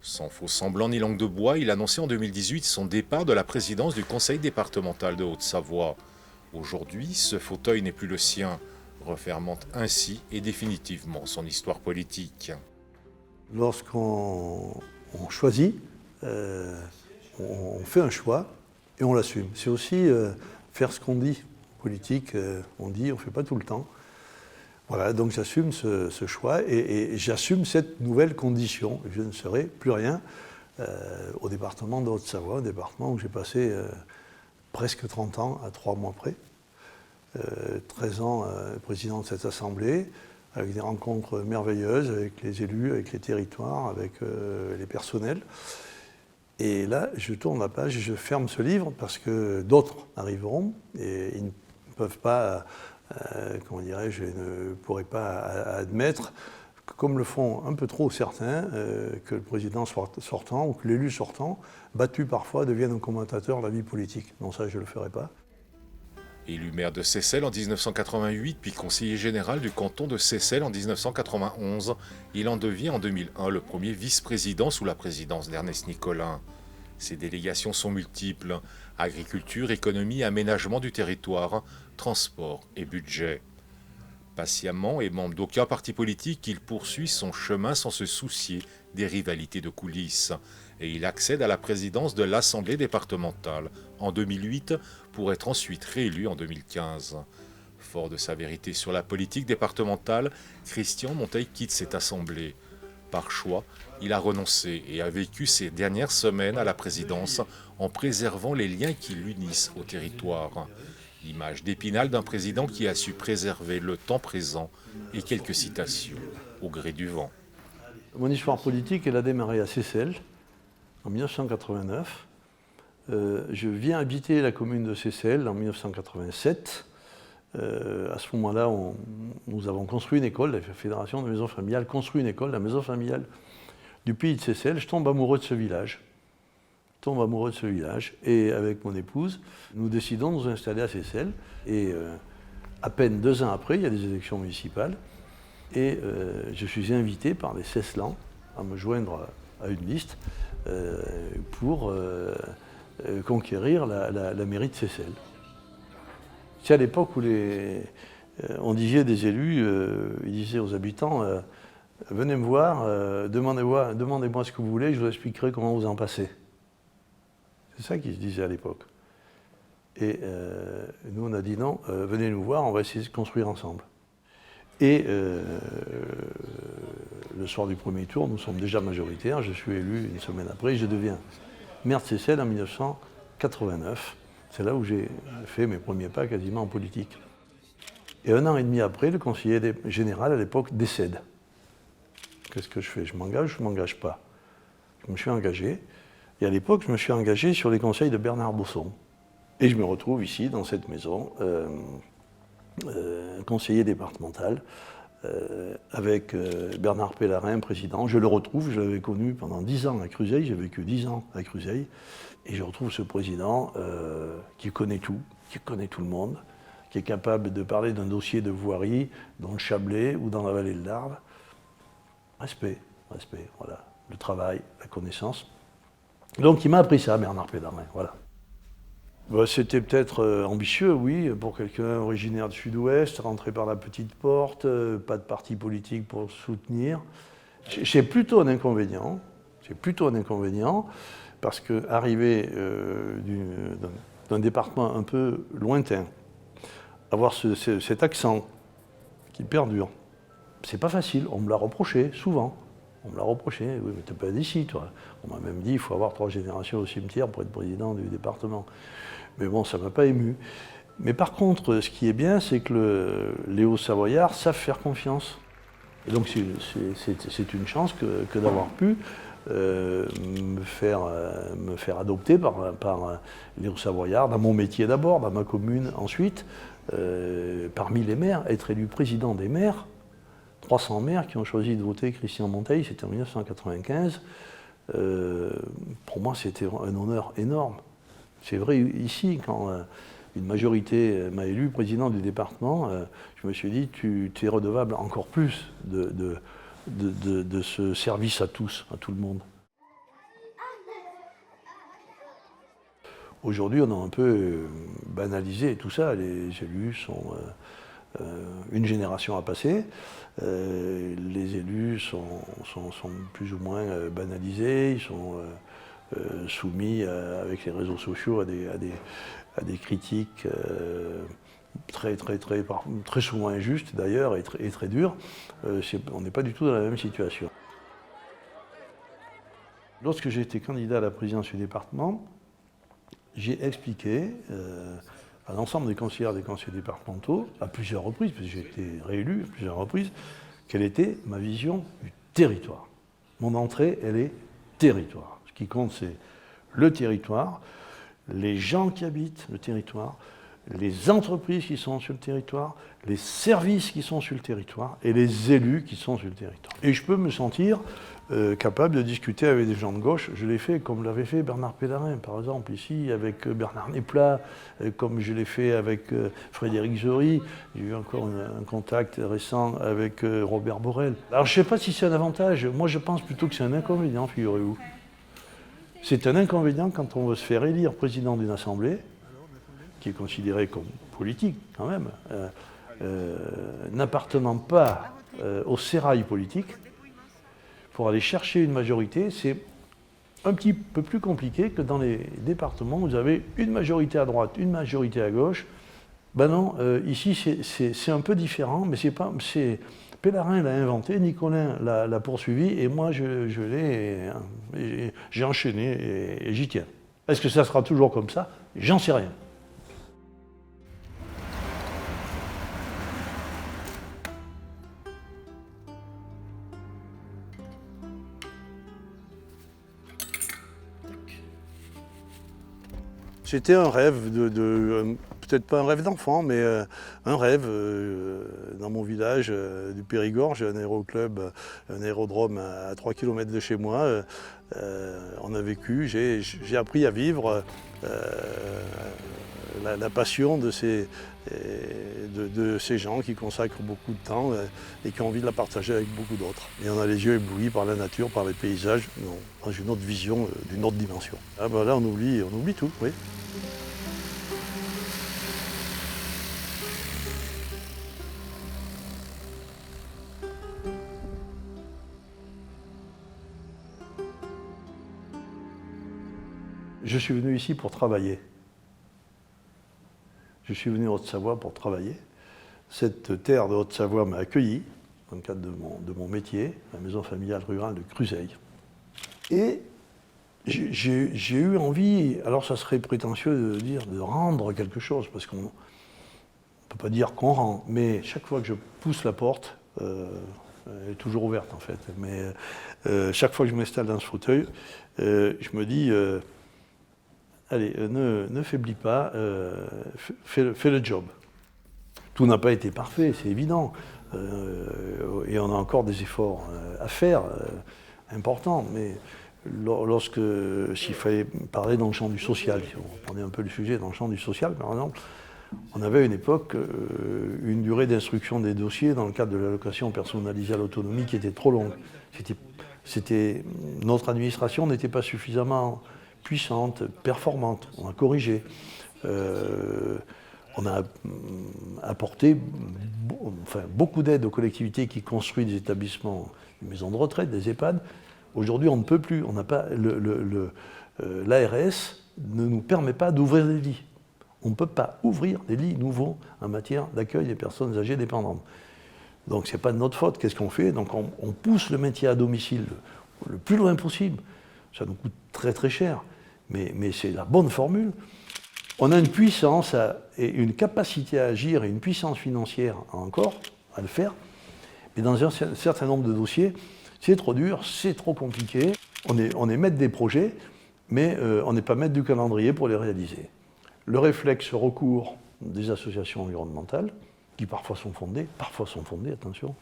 Sans faux semblant ni langue de bois, il annonçait en 2018 son départ de la présidence du conseil départemental de Haute-Savoie. Aujourd'hui, ce fauteuil n'est plus le sien, refermant ainsi et définitivement son histoire politique. Lorsqu'on choisit, on fait un choix et on l'assume. C'est aussi faire ce qu'on dit. Politique, on dit, on ne fait pas tout le temps. Voilà, donc j'assume ce choix et j'assume cette nouvelle condition. Je ne serai plus rien au département de Haute-Savoie, un département où j'ai passé presque 30 ans à 3 mois près. 13 ans président de cette assemblée, avec des rencontres merveilleuses avec les élus, avec les territoires, avec les personnels. Et là, je tourne la page et je ferme ce livre parce que d'autres arriveront et ils ne peuvent pas, comment dirais-je, ne pourraient pas admettre, comme le font un peu trop certains, que le président sortant ou que l'élu sortant, battu parfois, devienne un commentateur de la vie politique. Non, ça, je ne le ferai pas. Élu maire de Seyssel en 1988, puis conseiller général du canton de Seyssel en 1991, il en devient en 2001 le premier vice-président sous la présidence d'Ernest Nicolin. Ses délégations sont multiples: agriculture, économie, aménagement du territoire, transport et budget. Patiemment et membre d'aucun parti politique, il poursuit son chemin sans se soucier des rivalités de coulisses. Et il accède à la présidence de l'Assemblée départementale en 2008 pour être ensuite réélu en 2015. Fort de sa vérité sur la politique départementale, Christian Monteil quitte cette assemblée. Par choix, il a renoncé et a vécu ces dernières semaines à la présidence en préservant les liens qui l'unissent au territoire. L'image d'Épinal d'un président qui a su préserver le temps présent et quelques citations au gré du vent. Mon histoire politique, elle a démarré à Seyssel en 1989. Je viens habiter la commune de Seyssel en 1987. À ce moment-là, nous avons construit une école, la Fédération de maisons familiales construit une école, la maison familiale du pays de Seyssel. Je tombe amoureux de ce village. Et avec mon épouse, nous décidons de nous installer à Seyssel. Et à peine 2 ans après, il y a des élections municipales. Et je suis invité par les Seysselans à me joindre à une liste pour conquérir la mairie de Seyssel. C'est à l'époque où on disait des élus, ils disaient aux habitants venez me voir, demandez-moi ce que vous voulez, je vous expliquerai comment vous en passez. C'est ça qu'ils se disaient à l'époque. Et nous, on a dit non, venez nous voir, on va essayer de construire ensemble. Et le soir du premier tour, nous sommes déjà majoritaires, je suis élu une semaine après, je deviens maire de Seyssel en 1989. C'est là où j'ai fait mes premiers pas quasiment en politique. Et 1 an et demi après, le conseiller général à l'époque décède. Qu'est-ce que je fais? Je m'engage ou je ne m'engage pas? Je me suis engagé. Et à l'époque, je me suis engagé sur les conseils de Bernard Bosson. Et je me retrouve ici, dans cette maison, conseiller départemental, avec Bernard Pellarin, président. Je le retrouve, je l'avais connu pendant 10 ans à Cruseilles, j'ai vécu 10 ans à Cruseilles. Et je retrouve ce président qui connaît tout, qui connaît tout le monde, qui est capable de parler d'un dossier de voirie dans le Chablais ou dans la vallée de l'Arve. Respect, voilà. Le travail, la connaissance. Donc il m'a appris ça, Bernard Pellarin, voilà. C'était peut-être ambitieux, oui, pour quelqu'un originaire du Sud-Ouest, rentré par la petite porte, pas de parti politique pour soutenir. C'est plutôt un inconvénient, parce qu'arriver d'un département un peu lointain, avoir cet accent qui perdure, c'est pas facile, on me l'a reproché souvent. On me l'a reproché, oui, mais t'es pas d'ici, toi. On m'a même dit, il faut avoir 3 générations au cimetière pour être président du département. Mais bon, ça ne m'a pas ému. Mais par contre, ce qui est bien, c'est que les Hauts-Savoyards savent faire confiance. Et donc c'est une chance que d'avoir pu me faire adopter par les Hauts-Savoyards, dans mon métier d'abord, dans ma commune ensuite, parmi les maires, être élu président des maires. 300 maires qui ont choisi de voter Christian Monteil, c'était en 1995. Pour moi, c'était un honneur énorme. C'est vrai, ici, quand une majorité m'a élu président du département, je me suis dit, tu es redevable encore plus de ce service à tous, à tout le monde. Aujourd'hui, on a un peu banalisé tout ça. Les élus sont une génération à passer. Les élus sont plus ou moins banalisés. Ils sont soumis avec les réseaux sociaux à des critiques très souvent injustes d'ailleurs et très dures. On n'est pas du tout dans la même situation. Lorsque j'ai été candidat à la présidence du département, j'ai expliqué à l'ensemble des conseillères et des conseillers départementaux, à plusieurs reprises, parce que j'ai été réélu à plusieurs reprises, quelle était ma vision du territoire. Mon entrée, elle est territoire. Ce qui compte, c'est le territoire, les gens qui habitent le territoire, les entreprises qui sont sur le territoire, les services qui sont sur le territoire et les élus qui sont sur le territoire. Et je peux me sentir capable de discuter avec des gens de gauche. Je l'ai fait comme l'avait fait Bernard Pélarin, par exemple, ici, avec Bernard Neplat, comme je l'ai fait avec Frédéric Zory. J'ai eu encore un contact récent avec Robert Borrell. Alors je ne sais pas si c'est un avantage. Moi, je pense plutôt que c'est un inconvénient, figurez-vous. C'est un inconvénient quand on veut se faire élire président d'une assemblée, qui est considérée comme politique quand même, n'appartenant pas au sérail politique. Pour aller chercher une majorité, c'est un petit peu plus compliqué que dans les départements où vous avez une majorité à droite, une majorité à gauche. Ben non, ici c'est un peu différent, mais Pélarin l'a inventé, Nicolin l'a poursuivi, et moi j'ai enchaîné et j'y tiens. Est-ce que ça sera toujours comme ça? J'en sais rien. C'était un rêve, peut-être pas un rêve d'enfant, mais un rêve. Dans mon village du Périgord, j'ai un aéroclub, un aérodrome à 3 km de chez moi. On a vécu, j'ai appris à vivre la passion de ces gens qui consacrent beaucoup de temps et qui ont envie de la partager avec beaucoup d'autres. Et on a les yeux éblouis par la nature, par les paysages, dans une autre vision, d'une autre dimension. Ah ben là on oublie tout, oui. Je suis venu ici pour travailler. Je suis venu en Haute-Savoie pour travailler. Cette terre de Haute-Savoie m'a accueilli dans le cadre de mon métier, la maison familiale rurale de Cruseilles. Et j'ai eu envie, alors ça serait prétentieux de dire de rendre quelque chose, parce qu'on ne peut pas dire qu'on rend, mais chaque fois que je pousse la porte, elle est toujours ouverte en fait, mais chaque fois que je m'installe dans ce fauteuil, je me dis... allez, ne faiblis pas, fais le job. Tout n'a pas été parfait, c'est évident. Et on a encore des efforts à faire, importants. Mais s'il fallait parler dans le champ du social, si on prenait un peu le sujet dans le champ du social, par exemple, on avait à une époque une durée d'instruction des dossiers dans le cadre de l'allocation personnalisée à l'autonomie qui était trop longue. Notre administration n'était pas suffisamment puissante, performante. On a corrigé. On a apporté beaucoup d'aide aux collectivités qui construisent des établissements, des maisons de retraite, des EHPAD. Aujourd'hui, on ne peut plus. On n'a pas l'ARS ne nous permet pas d'ouvrir des lits. On ne peut pas ouvrir des lits nouveaux en matière d'accueil des personnes âgées dépendantes. Donc ce n'est pas de notre faute. Qu'est-ce qu'on fait? Donc on pousse le maintien à domicile le plus loin possible. Ça nous coûte très très cher. Mais c'est la bonne formule. On a une puissance et une capacité à agir et une puissance financière encore à le faire. Mais dans un certain nombre de dossiers, c'est trop dur, c'est trop compliqué. On est maître des projets, mais on n'est pas maître du calendrier pour les réaliser. Le réflexe recours des associations environnementales, qui parfois sont fondées, attention.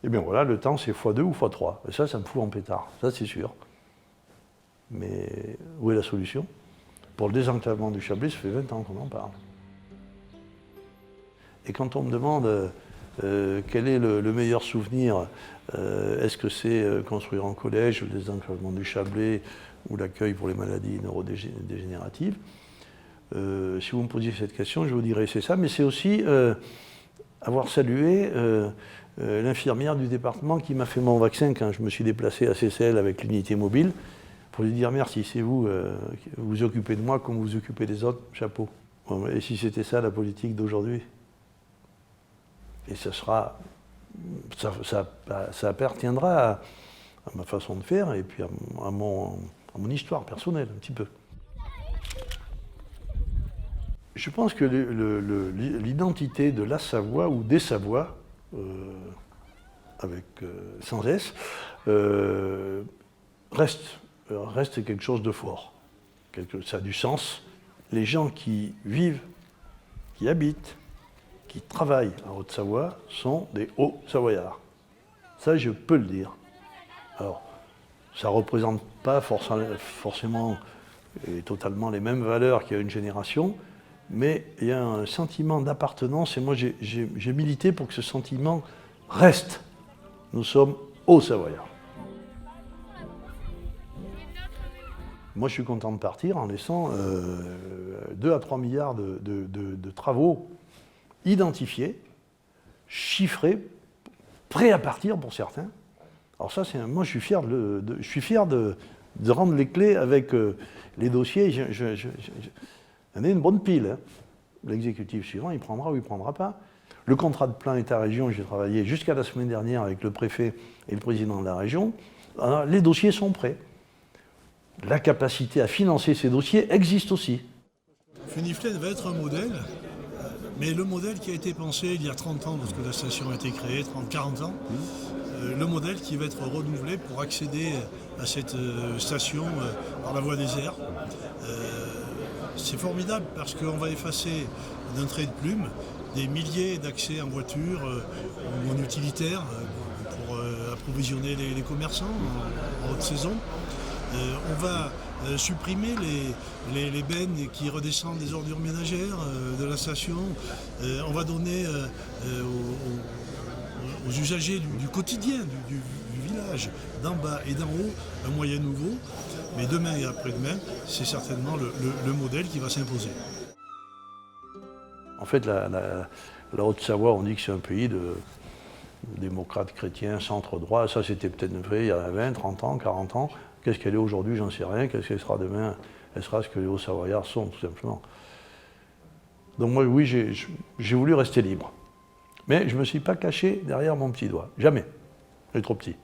Et bien voilà, le temps c'est x2 ou x3. Et ça me fout en pétard, ça c'est sûr. Mais où est la solution? Pour le désenclavement du Chablais, ça fait 20 ans qu'on en parle. Et quand on me demande quel est le meilleur souvenir, est-ce que c'est construire un collège, le désenclavement du Chablais, ou l'accueil pour les maladies neurodégénératives. Si vous me posiez cette question, je vous dirais c'est ça, mais c'est aussi avoir salué l'infirmière du département qui m'a fait mon vaccin quand je me suis déplacé à CCL avec l'unité mobile, pour lui dire merci, c'est vous, vous occupez de moi comme vous vous occupez des autres, chapeau. Et si c'était ça la politique d'aujourd'hui? Et ça appartiendra à ma façon de faire et puis à mon histoire personnelle, un petit peu. Je pense que l'identité de la Savoie ou des Savoies, sans S, reste quelque chose de fort. Ça a du sens. Les gens qui vivent, qui habitent, qui travaillent en Haute-Savoie sont des Hauts-Savoyards. Ça, je peux le dire. Alors, ça ne représente pas forcément et totalement les mêmes valeurs qu'il y a une génération, mais il y a un sentiment d'appartenance et moi, j'ai milité pour que ce sentiment reste. Nous sommes Hauts-Savoyards. Moi, je suis content de partir en laissant 2 à 3 milliards de travaux identifiés, chiffrés, prêts à partir pour certains. Alors ça, moi, je suis fier de rendre les clés avec les dossiers. J'en ai une bonne pile. Hein. L'exécutif suivant, il prendra ou il ne prendra pas. Le contrat de plan État-région, j'ai travaillé jusqu'à la semaine dernière avec le préfet et le président de la région. Alors, les dossiers sont prêts. La capacité à financer ces dossiers existe aussi. Funiflène va être un modèle, mais le modèle qui a été pensé il y a 30 ans, lorsque la station a été créée, 30-40 ans, le modèle qui va être renouvelé pour accéder à cette station par la voie des airs. C'est formidable parce qu'on va effacer d'un trait de plume des milliers d'accès en voiture ou en utilitaire pour approvisionner les commerçants en haute saison. On va supprimer les bennes qui redescendent des ordures ménagères de la station. On va donner aux usagers du quotidien, du village, d'en bas et d'en haut, un moyen nouveau. Mais demain et après-demain, c'est certainement le modèle qui va s'imposer. En fait, la Haute-Savoie, on dit que c'est un pays de démocrates chrétiens, centre-droit. Ça, c'était peut-être vrai il y a 20, 30 ans, 40 ans. Qu'est-ce qu'elle est aujourd'hui, j'en sais rien. Qu'est-ce qu'elle sera demain? Elle sera ce que les Hauts-Savoyards sont, tout simplement. Donc moi, oui, j'ai voulu rester libre. Mais je ne me suis pas caché derrière mon petit doigt. Jamais. Il est trop petit.